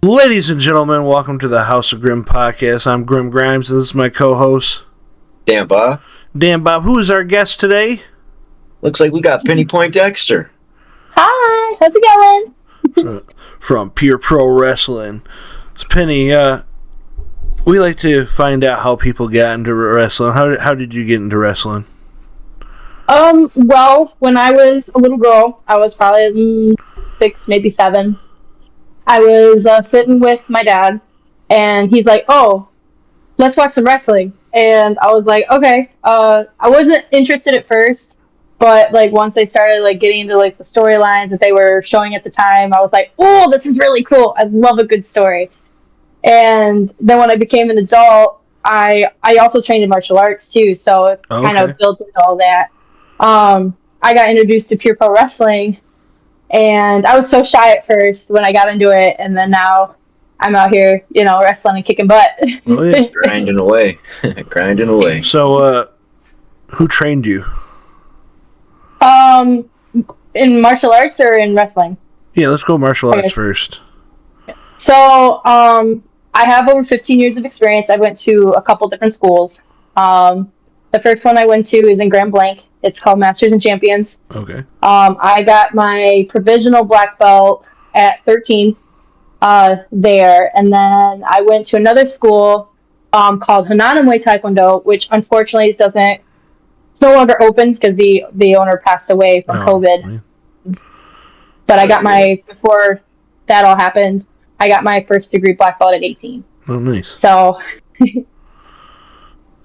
Ladies and gentlemen, welcome to the House of Grim podcast. I'm Grim Grimes, and this is my co-host, Dan Bob. Dan Bob. Who is our guest today? Looks like we got Penny Poindexter. Hi, how's it going? From Pure Pro Wrestling. So Penny, we like to find out how people got into wrestling. How did you get into wrestling? Well, when I was a little girl, I was probably 6, maybe 7. I was sitting with my dad, and he's like, "Oh, let's watch some wrestling." And I was like, "Okay." I wasn't interested at first, but like once I started like getting into like the storylines that they were showing at the time, I was like, "Oh, this is really cool. I love a good story." And then when I became an adult, I also trained in martial arts too, so it kind of built into all that. I got introduced to Pure Pro Wrestling. And I was so shy at first when I got into it, and then now I'm out here, wrestling and kicking butt. Oh, yeah. Grinding away. Grinding away. So, who trained you? In martial arts or in wrestling? Yeah, let's go martial arts first. So, I have over 15 years of experience. I went to a couple different schools. The first one I went to is in Grand Blanc. It's called Masters and Champions. Okay. I got my provisional black belt at 13 there. And then I went to another school called Hanana Muay Taekwondo, which unfortunately it's no longer open because the owner passed away from COVID. Man. But before that all happened, I got my first degree black belt at 18. Oh, nice. So...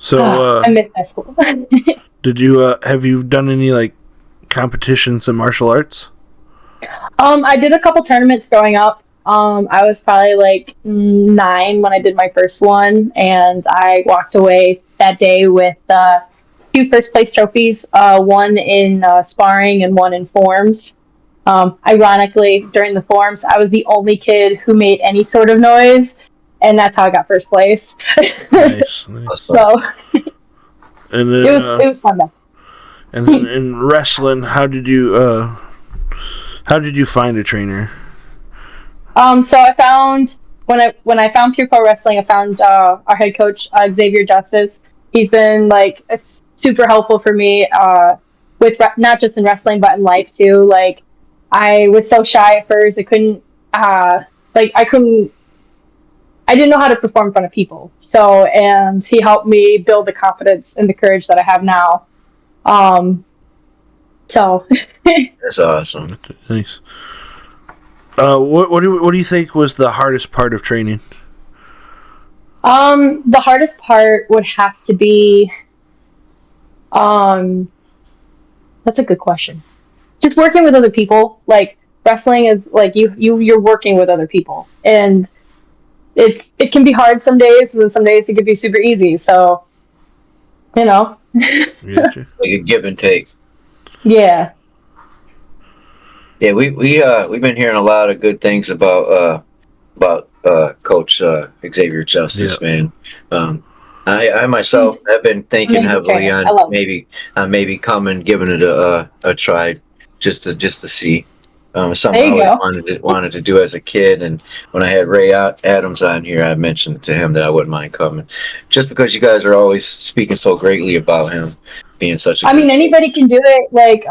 I missed that school. Did you have you done any like competitions in martial arts? I did a couple tournaments growing up. I was probably like 9 when I did my first one, and I walked away that day with 2 first place trophies, one in sparring and one in forms. Ironically, during the forms, I was the only kid who made any sort of noise. And that's how I got first place. Nice. So, and then, it was fun though. And then in wrestling, how did you find a trainer? So I found when I found Pure Pro Wrestling, I found our head coach Xavier Justice. He's been like super helpful for me with not just in wrestling but in life too. Like I was so shy at first, I didn't know how to perform in front of people. And he helped me build the confidence and the courage that I have now. That's awesome. Nice. What do you think was the hardest part of training? The hardest part would have to be, that's a good question. Just working with other people. Like wrestling is like you're working with other people, and it can be hard some days, and then some days it can be super easy. So, Gotcha. It's like a give and take. Yeah. Yeah, we've been hearing a lot of good things about Coach Xavier Justice, man. I myself have been thinking heavily on maybe coming, giving it a try, just to see. Something I always wanted to do as a kid, and when I had Ray Adams on here, I mentioned to him that I wouldn't mind coming, just because you guys are always speaking so greatly about him being such a. I mean, anybody can do it. Like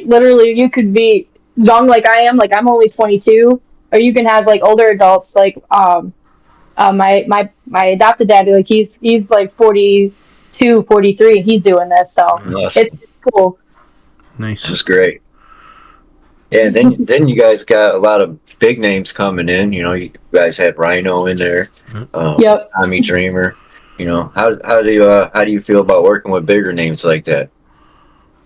literally, you could be young like I am. Like I'm only 22, or you can have like older adults. Like my adopted dad, like he's like 42, 43. He's doing this, so awesome. It's cool. Nice. That's great. Yeah, then you guys got a lot of big names coming in. You guys had Rhino in there. Yep. Tommy Dreamer. How do you feel about working with bigger names like that?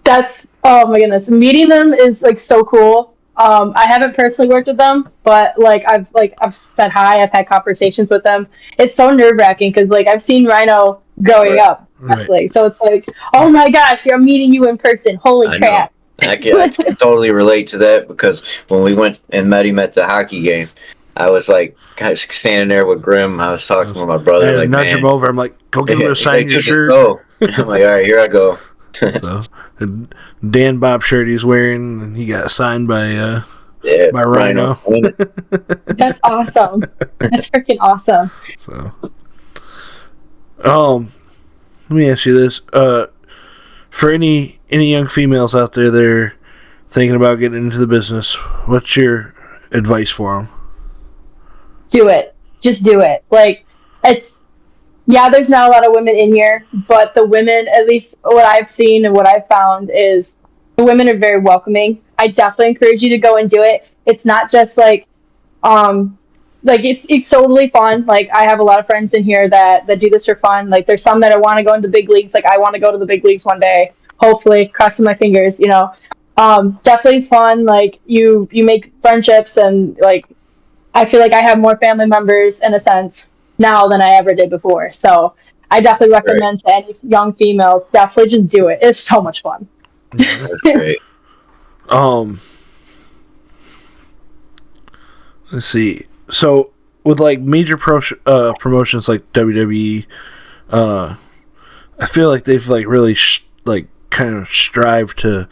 That's, oh my goodness, meeting them is like so cool. I haven't personally worked with them, but like I've said hi. I've had conversations with them. It's so nerve-wracking because like I've seen Rhino growing up wrestling, so it's like, oh my gosh, I'm meeting you in person. Holy crap! I can totally relate to that, because when we went and met him at the hockey game, I was like kind of standing there with Grim. I was talking with my brother. I nudge him over. I'm like, go give him a sign your shirt. I'm like, all right, here I go. So, Dan Bob shirt he's wearing, he got signed by Yeah, by Rhino. That's awesome. That's freaking awesome. So, let me ask you this: for any young females out there that are thinking about getting into the business, what's your advice for them? Do it. Just do it. Like, it's, yeah, there's not a lot of women in here, but the women, at least what I've seen and what I've found, is the women are very welcoming. I definitely encourage you to go and do it. It's not just um, like it's totally fun. Like, I have a lot of friends in here that do this for fun. Like, there's some that want to go into the big leagues. Like, I want to go to the big leagues one day. Hopefully, crossing my fingers. Definitely fun. Like, you make friendships, and like, I feel like I have more family members in a sense now than I ever did before. So I definitely recommend to any young females, definitely just do it. It's so much fun. That's great. Let's see. So with like major promotions like WWE, I feel like they've like really kind of strived to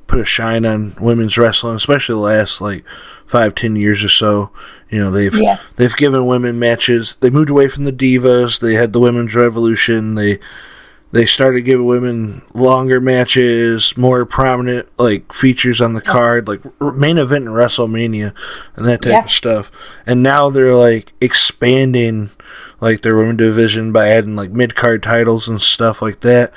put a shine on women's wrestling, especially the last like 5-10 years or so. They've given women matches. They moved away from the divas. They had the women's revolution. They started giving women longer matches, more prominent like features on the card, like main event in WrestleMania and that type of stuff. And now they're like expanding like their women division by adding like mid card titles and stuff like that.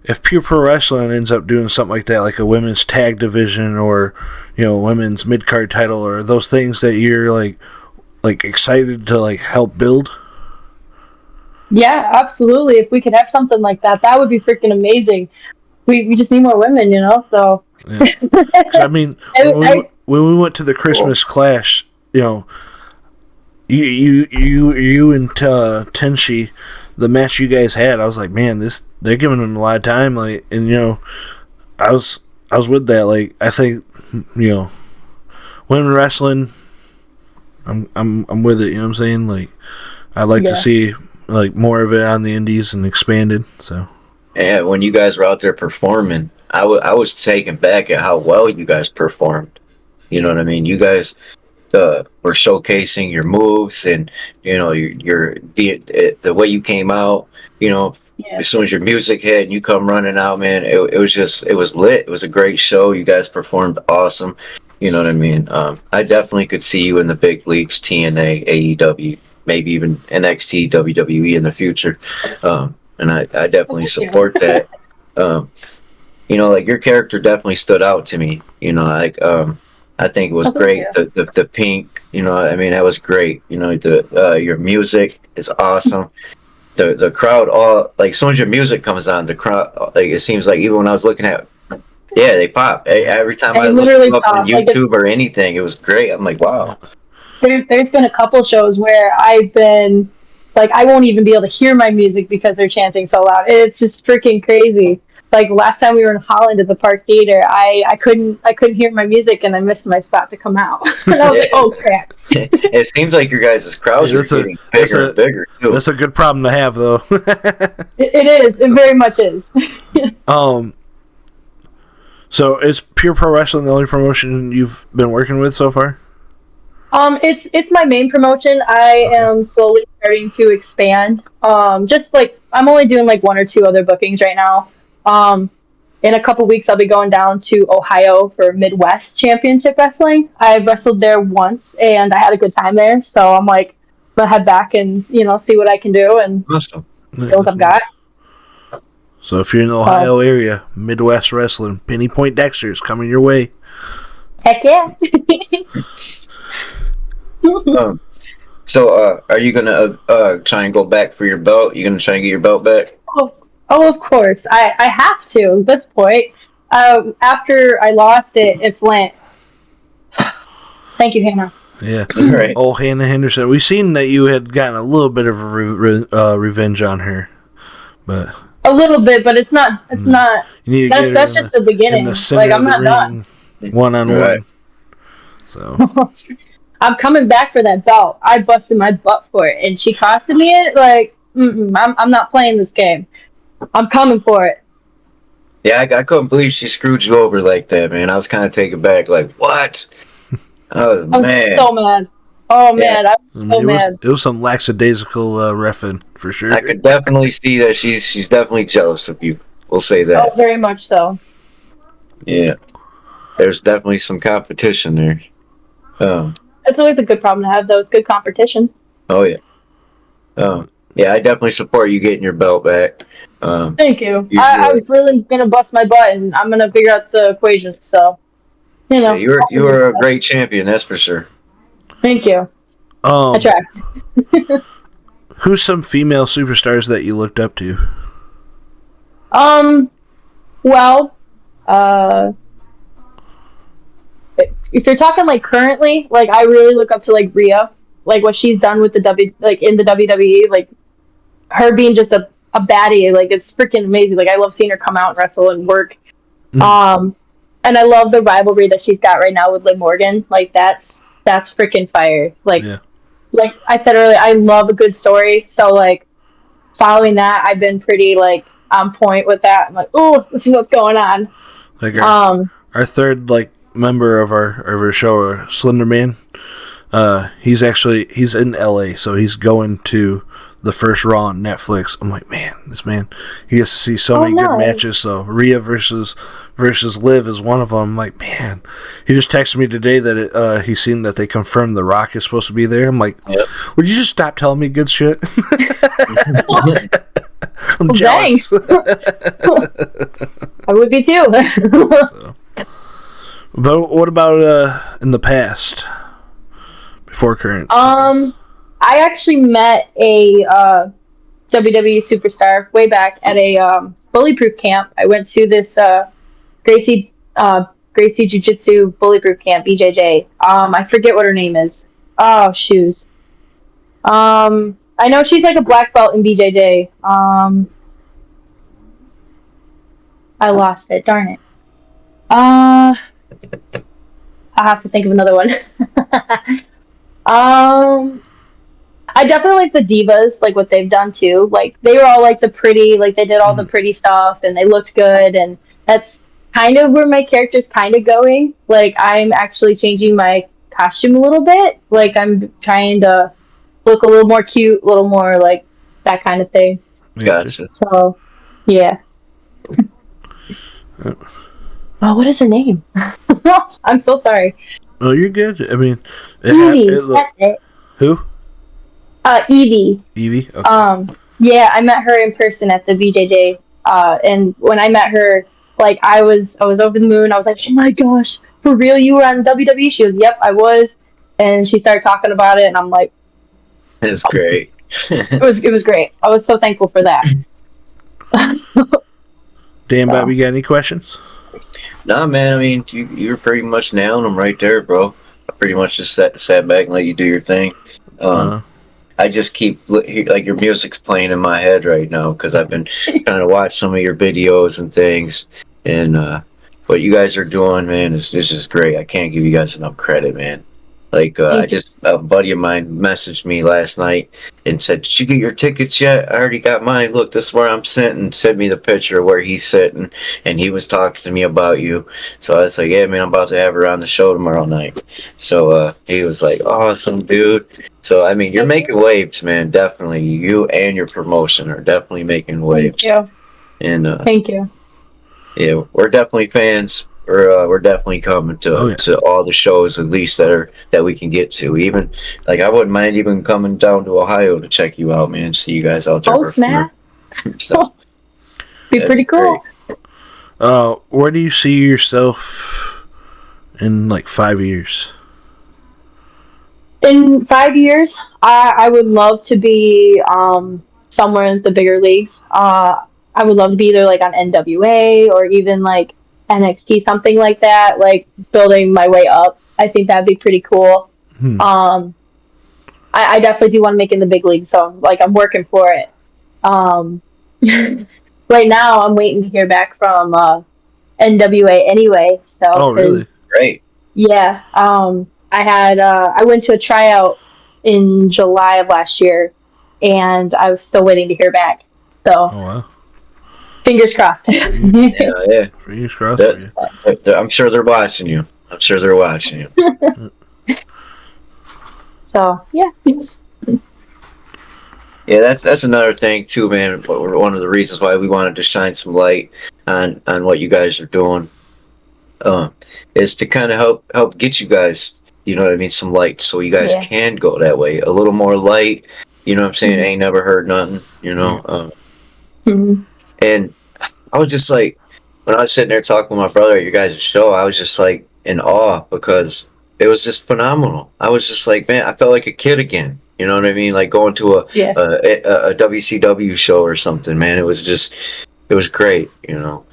If Pure Pro Wrestling ends up doing something like that, like a women's tag division or women's mid card title, or those things that you're like excited to like help build. Yeah, absolutely. If we could have something like that, that would be freaking amazing. We just need more women, so. Yeah. 'Cause, I mean, when we went to the Christmas Clash, you and Tenshi, the match you guys had, I was like, man, they're giving them a lot of time, like, and I was with that. Like, I think women wrestling, I'm with it. You know what I'm saying? Like, I'd like to see like more of it on the indies and expanded. So yeah, when you guys were out there performing, I was taken back at how well you guys performed. You know what I mean? You guys were showcasing your moves and the way you came out. As soon as your music hit and you come running out, man, it was lit. It was a great show. You guys performed awesome. You know what I mean? I definitely could see you in the big leagues, TNA, AEW, maybe even NXT, WWE in the future. And I definitely support that. Like your character definitely stood out to me. I think it was great. The pink, that was great. Your music is awesome. The crowd, all like as soon as your music comes on, the crowd, like it seems like even when I was looking at, they pop every time I look up on YouTube or anything. It was great. I'm like, wow. There's been a couple shows where I've been like, I won't even be able to hear my music because they're chanting so loud. It's just freaking crazy. Like last time we were in Holland at the Park Theater, I couldn't hear my music and I missed my spot to come out. And I was like, oh crap. It seems like your guys' crowds are getting bigger and bigger too. That's a good problem to have, though. It is. It very much is. So is Pure Pro Wrestling the only promotion you've been working with so far? It's my main promotion. I am slowly starting to expand. Just like I'm only doing like 1 or 2 other bookings right now. In a couple weeks, I'll be going down to Ohio for Midwest Championship Wrestling. I've wrestled there once, and I had a good time there. So I'm like, gonna head back and see what I can do and awesome. What I've got. So if you're in the Ohio area, Midwest Wrestling, Penny Poindexter is coming your way. Heck yeah. So are you gonna try and go back for your belt? You gonna try and get your belt back? Oh, of course. I have to at this point. After I lost it, it's Lent. Thank you, Hannah. Yeah. Right. Oh, Hannah Henderson. We've seen that you had gotten a little bit of a revenge on her, but a little bit, but it's not. It's not. You need to get that's just the beginning. Like I'm not done. 1-on-1. So I'm coming back for that belt. I busted my butt for it, and she costed me it. Like, I'm not playing this game. I'm coming for it. Yeah, I couldn't believe she screwed you over like that, man. I was kind of taken back, like, what? Oh, I was man. so mad. Oh Yeah, man, I I was mean, so mad. it was some lackadaisical reffing for sure. I could definitely see that she's definitely jealous of you. We'll say Oh, that. very much so. Yeah, there's definitely some competition there. Um, It's always a good problem to have, though. It's good competition. oh yeah. Yeah, I definitely support you getting your belt back. Thank you. You, I'm you, really gonna bust my butt, and I'm gonna figure out the equation. So, yeah, I'll you figure were a stuff. great champion, that's for sure. Thank you. I Um, try. who's some female superstars that you looked up to? Um. Well, uh, if you're talking like currently, like I really look up to like Rhea, like what she's done with the like in the WWE, like her being just a baddie, like it's freaking amazing. Like I love seeing her come out and wrestle and work. Mm. Um, and I love the rivalry that she's got right now with Liv Morgan. Like that's freaking fire. Yeah. Like I said earlier, I love a good story. So like following that, I've been pretty like on point with that. I'm like, oh, this is what's going on. Like Um, our third like member of our show, Slender Man. He's in LA, so he's going to the first Raw on Netflix. I'm like, man, this man, he gets to see so many good nice. matches. So Rhea versus Liv is one of them. I'm like, man, he just texted me today that he's seen that they confirmed The Rock is supposed to be there. I'm like, Yep. would you just stop telling me good shit? I'm Well, jealous. I would be too. So. But what about in the past, before current? I actually met a WWE superstar way back at a bullyproof camp. I went to this Gracie Gracie Jiu Jitsu bullyproof camp, BJJ. I forget what her name is. Oh shoes. I know she's like a black belt in BJJ. I lost it. Darn it. I'll have to think of another one. I definitely like the divas, like what they've done too. Like they were all like the pretty, like they did all the pretty stuff and they looked good, and that's kind of where my character's kind of going. Like I'm actually changing my costume a little bit. Like I'm trying to look a little more cute, a little more like that kind of thing. Gotcha. So, yeah. Oh, what is her name? I'm so sorry. Oh, you're good. I mean, Evie. That's it. Who? Evie. Evie. Okay. Yeah, I met her in person at the BJJ. And when I met her, like I was over the moon. I was like, oh my gosh, for real, you were on WWE? She was, yep, I was. And she started talking about it, and I'm like, It's great. it was great. I was so thankful for that. Dan, Bobby, got any questions? Nah, man. I mean, you're pretty much nailing them right there, bro. I pretty much just sat back and let you do your thing. I just keep like your music's playing in my head right now because I've been trying to watch some of your videos and things, and what you guys are doing, man, is just great. I can't give you guys enough credit, man. Like a buddy of mine messaged me last night and said, "Did you get your tickets yet? I already got mine. Look, this is where I'm sitting." And sent me the picture of where he's sitting, and he was talking to me about you. So I was like, "Yeah, man, I'm about to have her on the show tomorrow night." So he was like, "Awesome, dude." So I mean, you're making waves, man. Definitely, you and your promotion are definitely making waves. Thank you. And thank you. Yeah, we're definitely fans. We're definitely coming to all the shows at least that we can get to. Even like I wouldn't mind even coming down to Ohio to check you out, man. See you guys out there. Oh snap! So be pretty cool. Where do you see yourself in like 5 years? In 5 years, I would love to be somewhere in the bigger leagues. I would love to be either like on NWA or even like NXT, something like that, like building my way up. I think that'd be pretty cool. I definitely do want to make it in the big leagues, so like I'm working for it. Right now, I'm waiting to hear back from NWA anyway. So, oh, really? Great. Yeah. I went to a tryout in July of last year, and I was still waiting to hear back. So, oh wow. Fingers crossed. Yeah. Fingers crossed for you. I'm sure they're watching you. So yeah. Yeah, that's another thing too, man. One of the reasons why we wanted to shine some light on what you guys are doing, is to kind of help get you guys, you know what I mean, some light, so you guys can go that way. A little more light, you know what I'm saying? Ain't never heard nothing, you know. And I was just like, when I was sitting there talking with my brother at your guys' show, I was just like in awe because it was just phenomenal. I was just like, man, I felt like a kid again. You know what I mean? Like going to a WCW show or something, man. It was great, you know.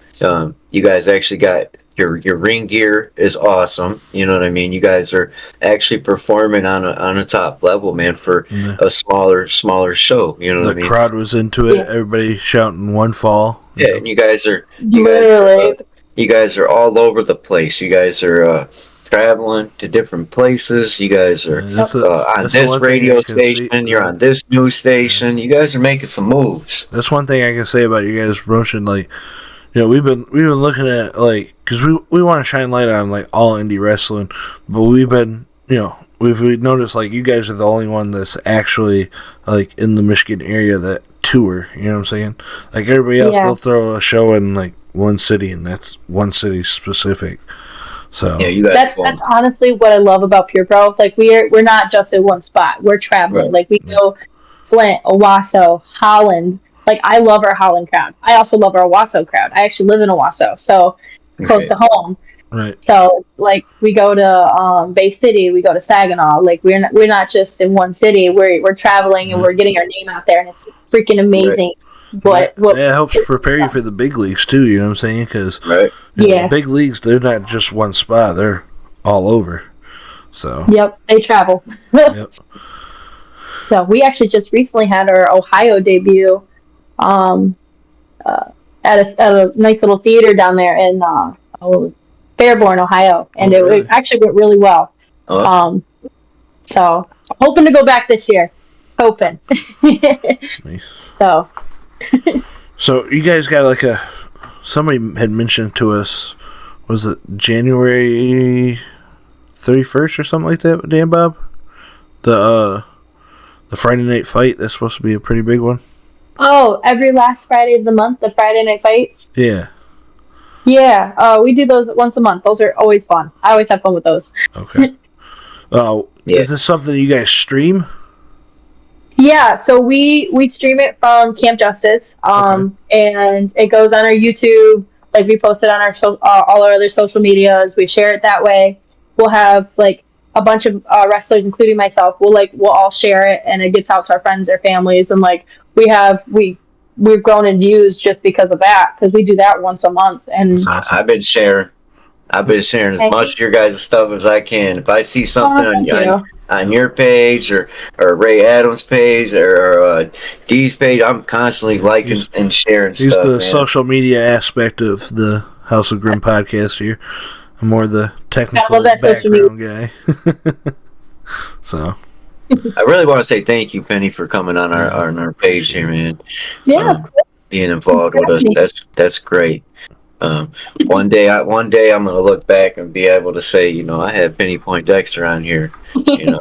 You guys actually got your ring gear is awesome. You know what I mean? You guys are actually performing on a top level, man, for a smaller show. You know what I mean? The crowd was into it. Everybody shouting one fall. Yeah, and you guys are all over the place. You guys are traveling to different places. You guys are on this radio station. You're on this news station. You guys are making some moves. That's one thing I can say about you guys' promotion. Like, you know, we've been looking at, like, because we want to shine light on like all indie wrestling, but we've been, you know, we've noticed like you guys are the only one that's actually like in the Michigan area that tour. You know what I'm saying? Like everybody else, they'll throw a show in like one city, and that's one city specific. So that's honestly what I love about Pure Pro. Like we're not just in one spot. We're traveling. Like we go Flint, Owasso, Holland. Like I love our Holland crowd. I also love our Owasso crowd. I actually live in Owasso, so close to home. Right. So like we go to Bay City, we go to Saginaw. Like we're not just in one city. We're traveling and we're getting our name out there, and it's freaking amazing. What that helps prepare you for the big leagues too. You know what I'm saying? Because the big leagues, they're not just one spot; they're all over. So they travel. So we actually just recently had our Ohio debut, at a nice little theater down there in Fairborn, Ohio, and it actually went really well. Awesome. So hoping to go back this year. Hoping. Nice. So you guys got like somebody had mentioned to us, was it January 31st or something like that, Dan Bob? The Friday night fight, that's supposed to be a pretty big one. Oh, every last Friday of the month, the Friday night fights? Yeah. Yeah, we do those once a month. Those are always fun. I always have fun with those. Okay. Is this something you guys stream? Yeah, so we stream it from Camp Justice, and it goes on our YouTube. Like we post it on our all our other social medias. We share it that way. We'll have like a bunch of wrestlers, including myself. We'll all share it, and it gets out to our friends, their families, and like we've grown in views just because of that, because we do that once a month. And I've been sharing as much of your guys' stuff as I can. If I see something on your page or Ray Adams' page or Dee's page, I'm constantly liking and sharing stuff. He's the social media aspect of the House of Grim podcast here. I'm more the technical background guy. So I really want to say thank you, Penny, for coming on our page here, man. Yeah, being involved with us. That's great. One day I'm gonna look back and be able to say, you know, I had Penny Poindexter on here, you know,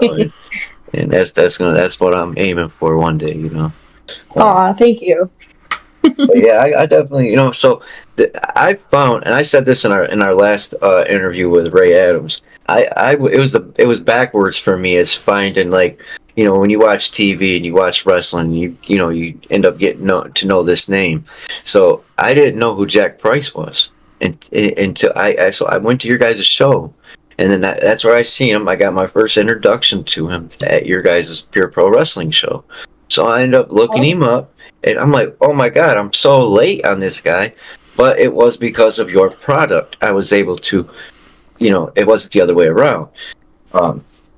and that's what I'm aiming for one day, you know. Aw, thank you. But yeah, I definitely, you know. So I found, and I said this in our last interview with Ray Adams. It was backwards for me as finding, like, you know, when you watch TV and you watch wrestling, you end up getting to know this name. So I didn't know who Jack Price was until I went to your guys' show, and then that's where I seen him. I got my first introduction to him at your guys' Pure Pro Wrestling show. So I ended up looking him up, and I'm like, oh my God, I'm so late on this guy. But it was because of your product. I was able to, you know, it wasn't the other way around.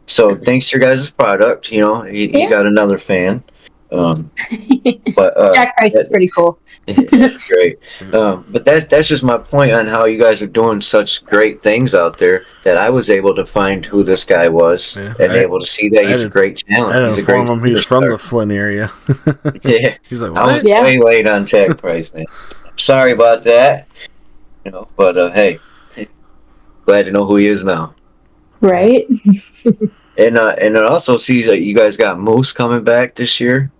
So thanks to your guys' product, you know, he got another fan. But Jack Price is pretty cool. That's great. But that's just my point on how you guys are doing such great things out there, that I was able to find who this guy was and able to see that he's a great talent. I didn't inform him he was from the Flint area. Yeah. He's like, I was way late on Jack Price, man. I'm sorry about that. But hey, glad to know who he is now. Right? And it also sees that you guys got Moose coming back this year.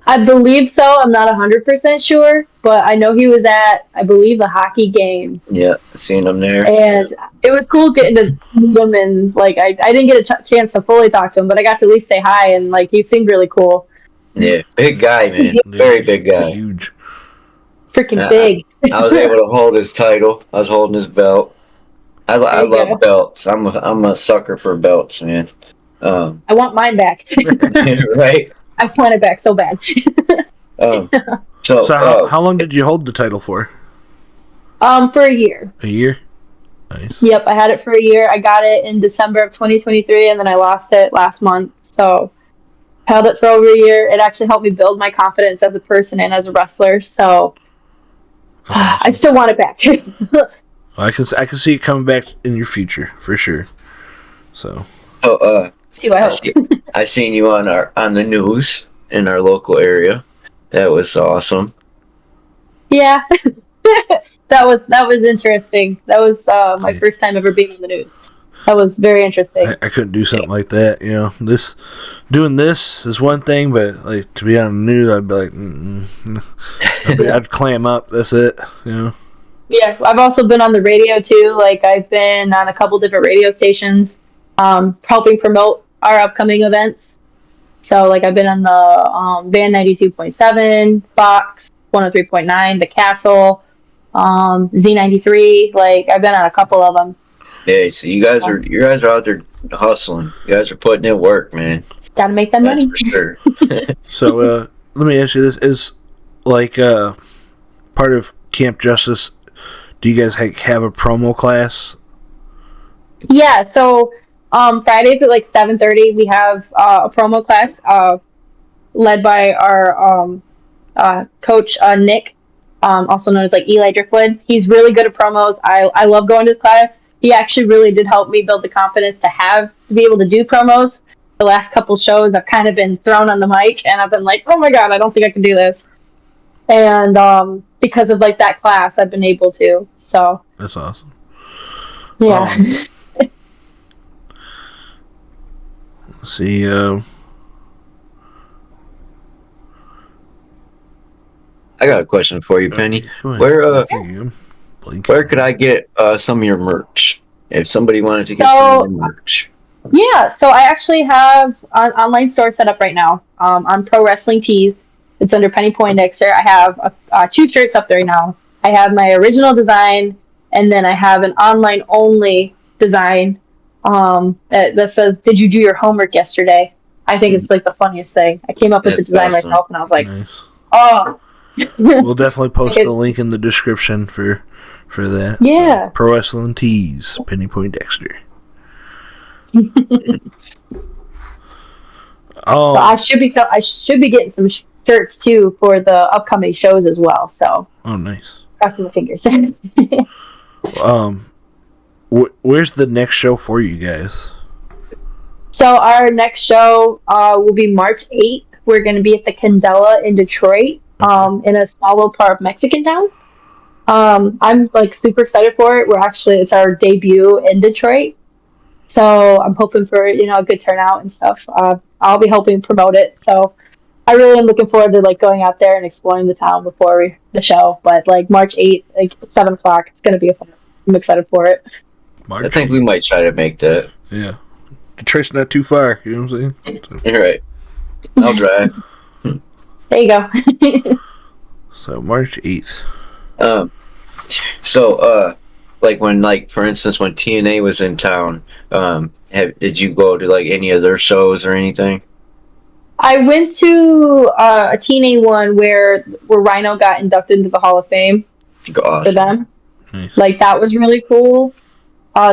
I believe so. I'm not 100% sure, but I know he was at, I believe, the hockey game. Yeah, seeing him there. And it was cool getting to meet him, and like I didn't get a chance to fully talk to him, but I got to at least say hi, and like he seemed really cool. Yeah, big guy, man. Very big guy. Huge. Freaking big. I was able to hold his title. I was holding his belt. I love belts. I'm a sucker for belts, man. I want mine back. Right? I want it back so bad. So how long did you hold the title for? For a year. A year? Nice. Yep, I had it for a year. I got it in December of 2023, and then I lost it last month. So held it for over a year. It actually helped me build my confidence as a person and as a wrestler. So awesome. I still want it back. I can see it coming back in your future for sure. So. I seen you on the news in our local area. That was awesome. Yeah, that was interesting. That was my first time ever being on the news. That was very interesting. I couldn't do something like that. Doing this is one thing, but like to be on the news, I'd be like, I'd clam up. That's it. Yeah, I've also been on the radio too. Like I've been on a couple different radio stations, helping promote our upcoming events. So like I've been on the Van 92.7, Fox 103.9, The Castle, Z93. Like I've been on a couple of them. Yeah, so you guys are out there hustling. You guys are putting in work, man. Gotta make that money. That's for sure. So let me ask you this: is like part of Camp Justice? Do you guys have a promo class? Yeah. So Fridays at like 7:30, we have a promo class led by our coach Nick, also known as like Eli Dricklin. He's really good at promos. I love going to the class. He actually really did help me build the confidence to be able to do promos. The last couple shows, I've kind of been thrown on the mic, and I've been like, oh my god, I don't think I can do this. And because of like that class, I've been able to. So that's awesome. Yeah. Let's see. I got a question for you, Penny. Where could I get some of your merch? If somebody wanted to get some of your merch. Yeah, so I actually have an online store set up right now on Pro Wrestling Tees. It's under Penny Poindexter. I have 2 shirts up there right now. I have my original design, and then I have an online-only design that says, "Did you do your homework yesterday?" I think it's like the funniest thing. I came up with the design myself, and I was like, nice. "Oh." We'll definitely post the link in the description for that. Yeah. So, Pro Wrestling Tees, Penny Poindexter. So I should be getting some shirts too for the upcoming shows as well. So. Oh, nice. Crossing my fingers. Where's the next show for you guys? So our next show will be March 8th. We're going to be at the Candela in Detroit, in a small little part of Mexican town. I'm like super excited for it. It's our debut in Detroit. So I'm hoping for, a good turnout and stuff. I'll be helping promote it. So I really am looking forward to like going out there and exploring the town before the show. But like March 8th, like 7 o'clock, it's going to be a fun. I'm excited for it. I think we might try to make that. Yeah. Detroit's not too far. You know what I'm saying? So. You're right. I'll drive. There you go. So March 8th. Like for instance, when TNA was in town, did you go to like any of their shows or anything? I went to a TNA one where Rhino got inducted into the Hall of Fame awesome. For them. Nice. Like that was really cool.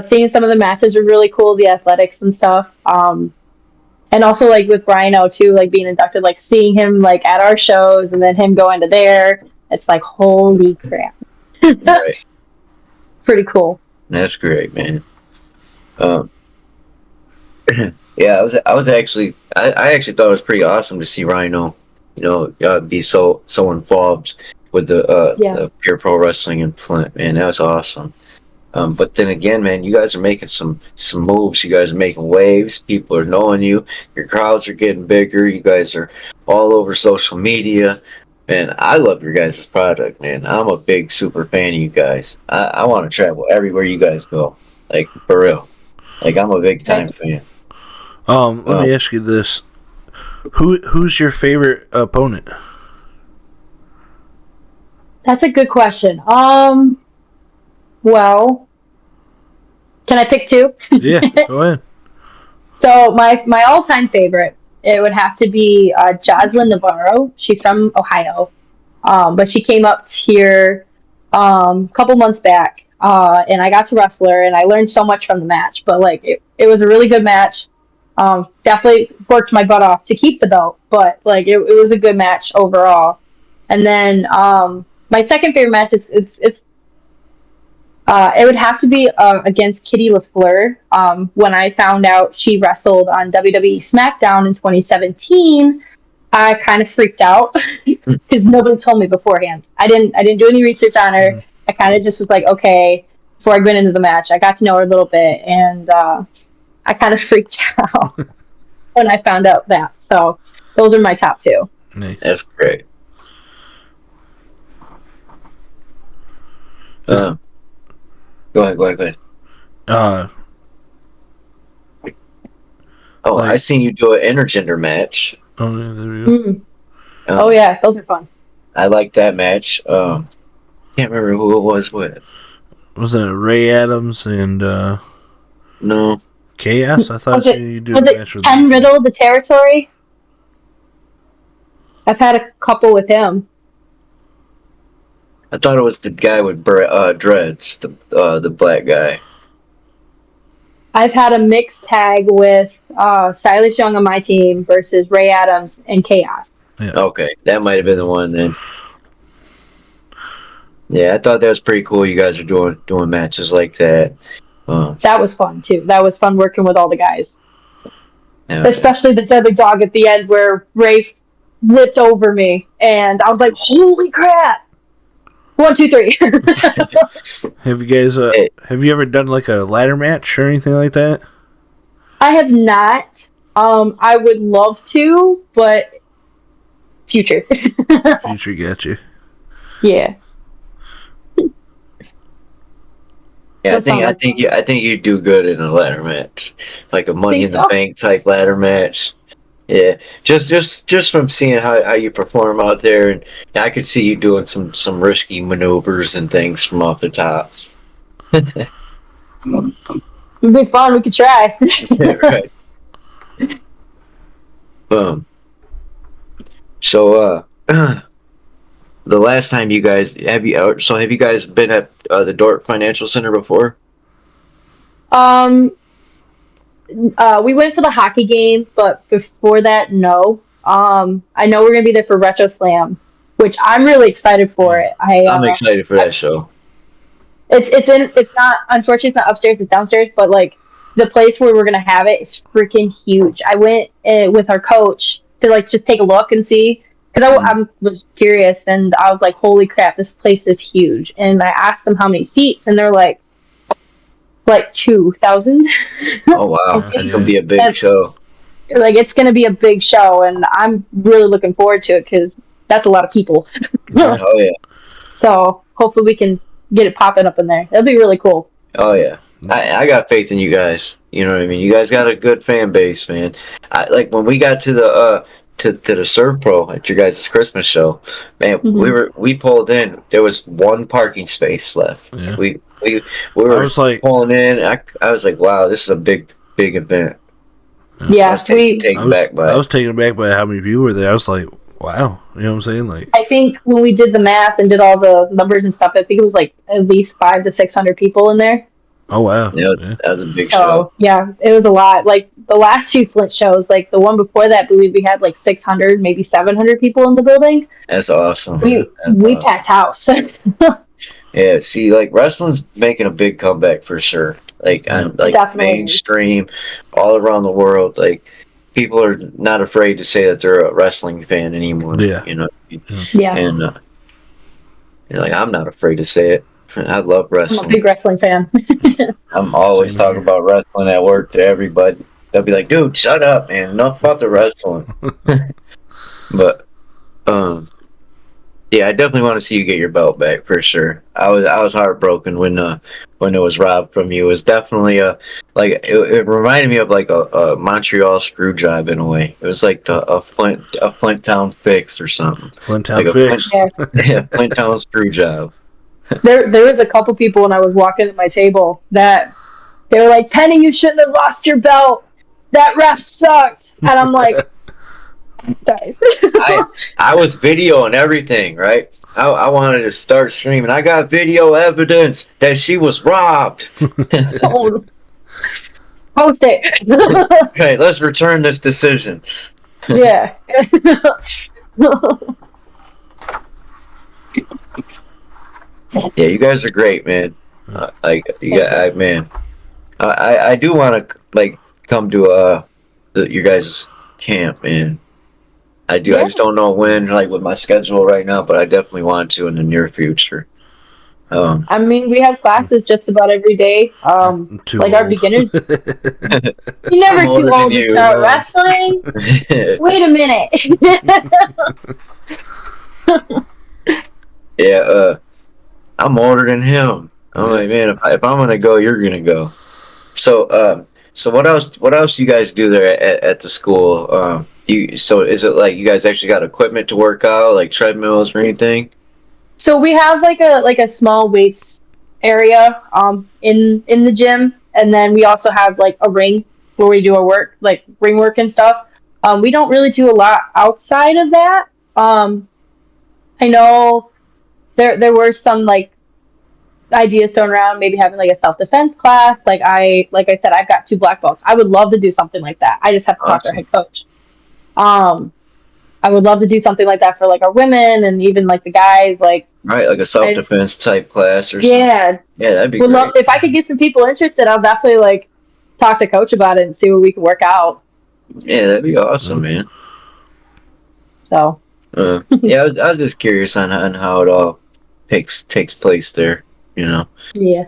Seeing some of the matches were really cool, the athletics and stuff. And also like with Rhino too, like being inducted, like seeing him like at our shows and then him going to there, it's like holy crap. Right. Pretty cool. That's great, man. Yeah, I actually thought it was pretty awesome to see Rhino, be so involved with the Pure Pro Wrestling in Flint. Man, that was awesome. But then again, man, you guys are making some moves. You guys are making waves. People are knowing you. Your crowds are getting bigger. You guys are all over social media. Man, I love your guys' product, man. I'm a big super fan of you guys. I want to travel everywhere you guys go. Like, for real. Like, I'm a big time fan. Let me ask you this: who's your favorite opponent? That's a good question. Well, can I pick two? Yeah, go ahead. So my all time favorite, it would have to be Jocelyn Navarro. She's from Ohio, but she came up here a couple months back, and I got to wrestle her, and I learned so much from the match. But like it was a really good match. Definitely worked my butt off to keep the belt, but like it was a good match overall. And then my second favorite match is it would have to be against Kitty LaFleur. When I found out she wrestled on WWE SmackDown in 2017, I kind of freaked out because nobody told me beforehand. I didn't do any research on her. I kind of just was like, okay. Before I went into the match, I got to know her a little bit, and I kind of freaked out when I found out that. So those are my top two. Nice. That's great. Go ahead. I seen you do an intergender match. Oh, yeah, there we go. Oh yeah, those are fun. I like that match. Can't remember who it was with. Wasn't it Ray Adams and No. Chaos? I thought you did a match with Ken Riddle, the Territory. I've had a couple with him. I thought it was the guy with dreads, the black guy. I've had a mixed tag with Silas Young on my team versus Ray Adams and Chaos. Yeah. Okay, that might have been the one then. Yeah, I thought that was pretty cool. You guys are doing matches like that. That was fun too. That was fun working with all the guys, especially the deadly dog at the end where Ray flipped over me, and I was like, "Holy crap!" 1, 2, 3. Have you guys? Have you ever done like a ladder match or anything like that? I have not. I would love to, but future. Future, got you. Yeah. Yeah, I think you do good in a ladder match, like a Money in the Bank type ladder match. Yeah, just from seeing how you perform out there, and I could see you doing some risky maneuvers and things from off the top. It'd be fun. We could try. Yeah, right. So the last time you guys have you guys been at the Dordt Financial Center before? We went to the hockey game, but before that, no. I know we're gonna be there for Retro Slam, which I'm really excited for it. I'm excited for that show. It's not, unfortunately it's not upstairs, it's downstairs, but like the place where we're gonna have it is freaking huge. I went with our coach to like just take a look and see, because I was curious, and I was like, holy crap, this place is huge. And I asked them how many seats, and they're like 2,000. Oh wow, it's gonna be a big show. Like, it's gonna be a big show, and I'm really looking forward to it because that's a lot of people. Oh yeah. So hopefully we can get it popping up in there. That'd be really cool. Oh yeah, I got faith in you guys. You know what I mean? You guys got a good fan base, man. Like when we got to the to the Serve Pro at your guys' Christmas show, man, we pulled in. There was one parking space left. Yeah. We were pulling in. I was like, wow, this is a big event. Yeah, I was taken aback by how many people were there. I was like, wow, you know what I'm saying? Like, I think when we did the math and did all the numbers and stuff, I think it was like at least 500 to 600 people in there. Oh wow, yeah, that was a big show. Yeah, it was a lot. Like the last two Flint shows, like the one before that, I believe we had like 600, maybe 700 people in the building. That's awesome. We packed house. Yeah, see, like wrestling's making a big comeback for sure. Like on mainstream, all around the world. Like people are not afraid to say that they're a wrestling fan anymore. Yeah, you know. Yeah. And Like, I'm not afraid to say it. I love I'm a wrestling. big wrestling fan. I'm always Same talking here. about wrestling at work to everybody. They'll be like, "Dude, shut up, man. Enough about the wrestling." But yeah, I definitely want to see you get your belt back for sure. I was heartbroken when it was robbed from you. It was definitely it reminded me of like a Montreal screw job in a way. It was like a Flint Town fix or something. Flint Town Like a fix. Yeah. yeah, Flint Town screw job. There was a couple people when I was walking at my table that they were like, Penny, you shouldn't have lost your belt. That ref sucked. And I'm like, guys. I was video and everything, right? I wanted to start screaming. I got video evidence that she was robbed. Oh, post it. Okay, let's return this decision. Yeah. Yeah, you guys are great, man. Man, I do want to like come to your guys' camp, man. I do. I Yeah. just don't know when, like with my schedule right now, but I definitely want to in the near future. I mean, we have classes just about every day. I'm too Like our old. beginners. You're I'm never too older than old to you. start wrestling. Wait a minute. Yeah, I'm older than him. I'm like, man, if I'm gonna go, you're gonna go. So what else? What else do you guys do there at the school? So is it like you guys actually got equipment to work out, like treadmills or anything? So we have like a small weights area in the gym, and then we also have like a ring where we do our work, like ring work and stuff. We don't really do a lot outside of that. I know there were some like ideas thrown around, maybe having like a self defense class. Like I said, I've got 2 black belts. I would love to do something like that. I just have to talk to our Awesome. head coach. Um, I would love to do something like that for like our women and even like the guys. Like, Right, like a self defense type class or something. yeah, Yeah, that'd be would great. love if I could get some people interested. I'll definitely like talk to coach about it and see what we can work out. Yeah, that'd be awesome, man. So Yeah, I was just curious on how it all takes place there. You know. yeah,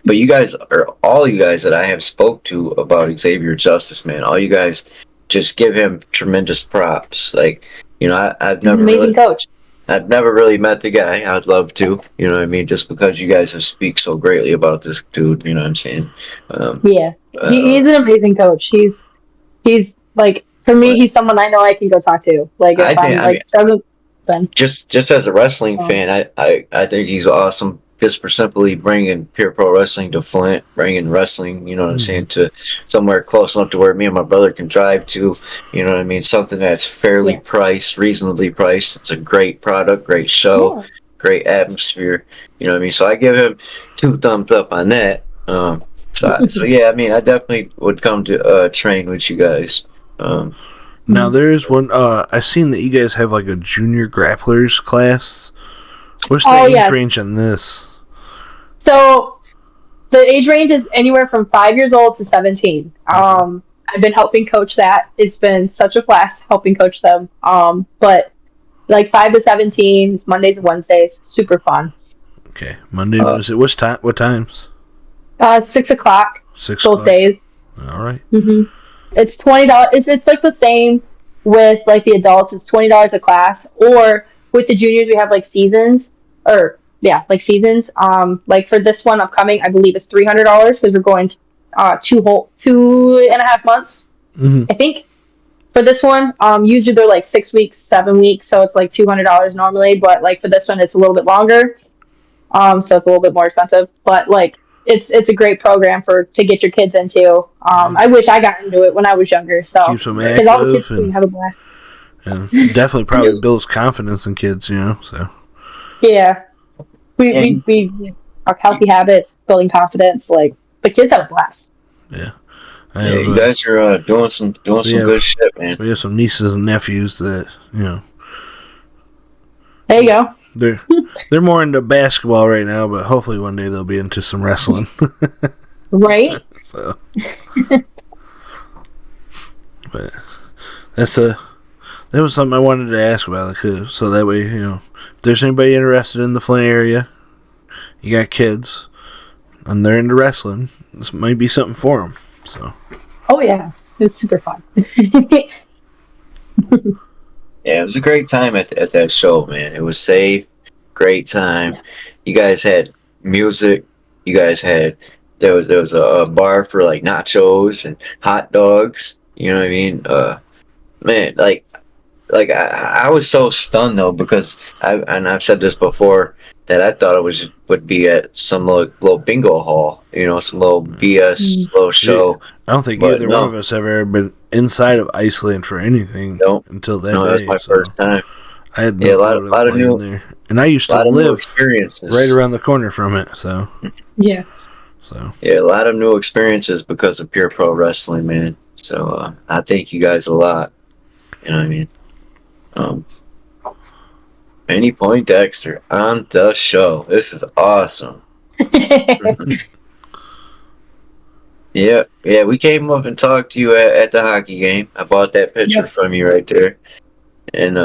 But you guys are all you guys that I have spoke to about Xavier Justice, man. All you guys just give him tremendous props. Like, I've he's an never amazing coach. I've never really met the guy. I'd love to, you know what I mean? Just because you guys have speak so greatly about this dude, you know what I'm saying? Yeah, he's an amazing coach. He's like for me, he's someone I know I can go talk to. Like if I'm like struggling, then just as a wrestling fan, I think he's awesome. Just for simply bringing pure pro wrestling to Flint, bringing wrestling, you know what I'm saying, to somewhere close enough to where me and my brother can drive to, you know what I mean, something that's fairly priced, reasonably priced. It's a great product, great show, great atmosphere, you know what I mean. So I give him 2 thumbs up on that. So yeah, I mean, I definitely would come to train with you guys. Now there's one. I seen that you guys have like a junior grapplers class. What's the age range on this? So the age range is anywhere from 5 years old to 17. I've been helping coach that. It's been such a blast helping coach them. But like 5 to 17, it's Mondays and Wednesdays, super fun. Okay, Monday. What time? What times? 6 o'clock. 6 both days. All right. It's $20. It's like the same with like the adults. It's $20 a class, or with the juniors we have like seasons, like seasons. Like for this one upcoming, I believe it's $300 because we're going 2.5 months. I think for this one, usually they're like 6 weeks, 7 weeks, so it's like $200 normally. But like for this one, it's a little bit longer, so it's a little bit more expensive. But like it's a great program to get your kids into. I wish I got into it when I was younger. So keeps them active all the kids can have a blast. And definitely probably builds confidence in kids, So yeah, we talk healthy habits, building confidence. Like the kids have a blast. Yeah. You guys are doing some good shit, man. We have some nieces and nephews that There you go. They're more into basketball right now, but hopefully one day they'll be into some wrestling. Right. So, but that's that was something I wanted to ask about. So that way, if there's anybody interested in the Flint area, you got kids, and they're into wrestling, this might be something for them. So. Oh yeah, it's super fun. Yeah, it was a great time at that show, man. It was safe, great time. Yeah. You guys had music. You guys had there was a bar for like nachos and hot dogs. You know what I mean? Man, I was so stunned though because I've said this before that I thought it would be at some little bingo hall, some little BS little show. I don't think either one of us have ever been inside of Iceland for anything until that day. That was my first time. I had no clue a lot of new in there, and I used to live right around the corner from it. So yeah, a lot of new experiences because of Pure Pro Wrestling, man. So I thank you guys a lot. You know what I mean? Penny Poindexter on the show. This is awesome. Yeah, we came up and talked to you at the hockey game. I bought that picture from you right there. And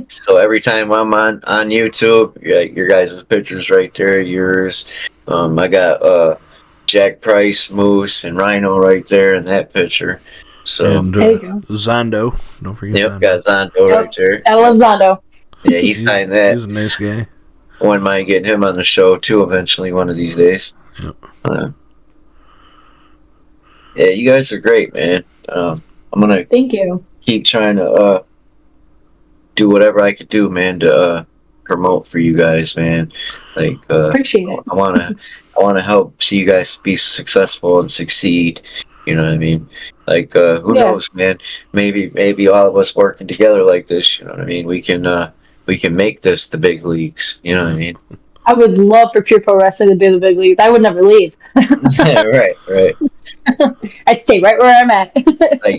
so every time I'm on YouTube, your guys' pictures right there, yours. I got Jack Price, Moose, and Rhino right there in that picture. So and Zondo, don't forget. Yep, got Zondo right there. I love Zondo. Yeah, he signed that. He's a nice guy. Wouldn't mind getting him on the show too eventually one of these days. Yep. Yeah, you guys are great, man. I'm gonna thank you. Keep trying to do whatever I could do, man, to promote for you guys, man. Appreciate it. I wanna help see you guys be successful and succeed. You know what I mean? Who knows, man? Maybe all of us working together like this. You know what I mean? We can make this the big leagues. You know what I mean? I would love for Pure Pro Wrestling to be the big leagues. I would never leave. Yeah, right. I'd stay right where I'm at.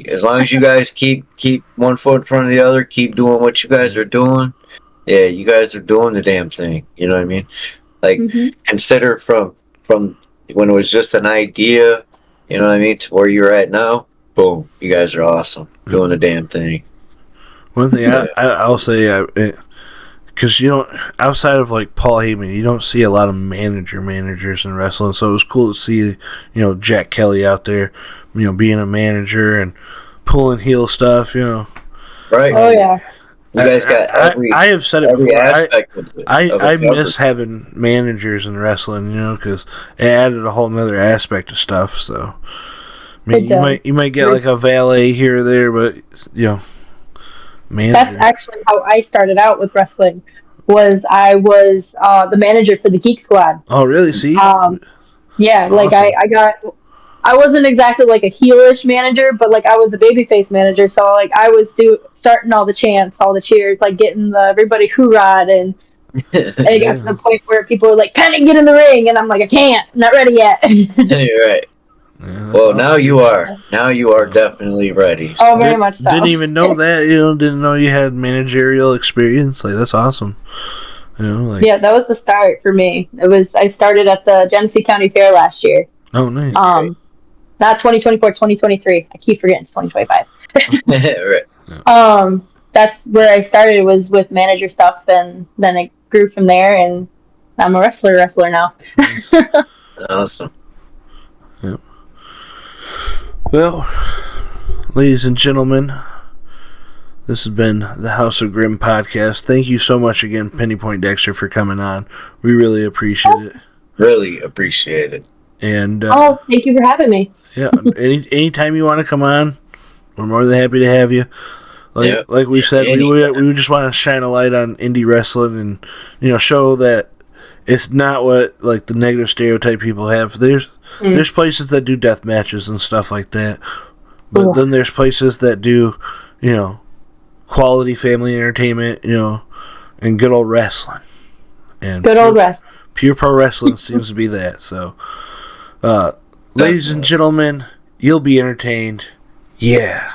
As long as you guys keep one foot in front of the other, keep doing what you guys are doing. Yeah, you guys are doing the damn thing. You know what I mean? Consider from when it was just an idea, you know what I mean, to where you're at now. Boom, you guys are awesome, doing the damn thing. One thing I'll say, because outside of like Paul Heyman, you don't see a lot of managers in wrestling. So it was cool to see, Jack Kelly out there, being a manager and pulling heel stuff, Right. Oh yeah. You guys got I have said it before. Aspect of it, I miss having managers in wrestling, because it added a whole nother aspect of stuff. So, you might get like a valet here or there, but manager. That's actually how I started out with wrestling. I was the manager for the Geek Squad. Oh, really? See? Yeah, like awesome. I wasn't exactly like a heelish manager, but like I was a babyface manager. So like I was starting all the chants, all the cheers, like getting everybody hoorah, and it got to the point where people were like, "Penny, get in the ring," and I'm like, "I can't, I'm not ready yet." You're right. Yeah, well, awesome. Now you are. Now you are definitely ready. Oh, very much so. Didn't even know that. Didn't know you had managerial experience. Like, that's awesome. Yeah, that was the start for me. I started at the Genesee County Fair last year. Oh, nice. Not 2024, 2023. I keep forgetting it's 2025. Right. Yeah. That's where I started, was with manager stuff, and then it grew from there, and I'm a wrestler now. Nice. Awesome. Yep. Well, ladies and gentlemen, this has been the House of Grim podcast. Thank you so much again, Penny Poindexter, for coming on. We really appreciate it. Really appreciate it. And thank you for having me. Yeah, anytime you want to come on, we're more than happy to have you. Like we said, we just want to shine a light on indie wrestling and show that it's not what like the negative stereotype people have. There's places that do death matches and stuff like that, but then there's places that do quality family entertainment, and good old wrestling. And good old wrestling. Pure Pro Wrestling seems to be that. So, ladies and gentlemen, you'll be entertained. Yeah.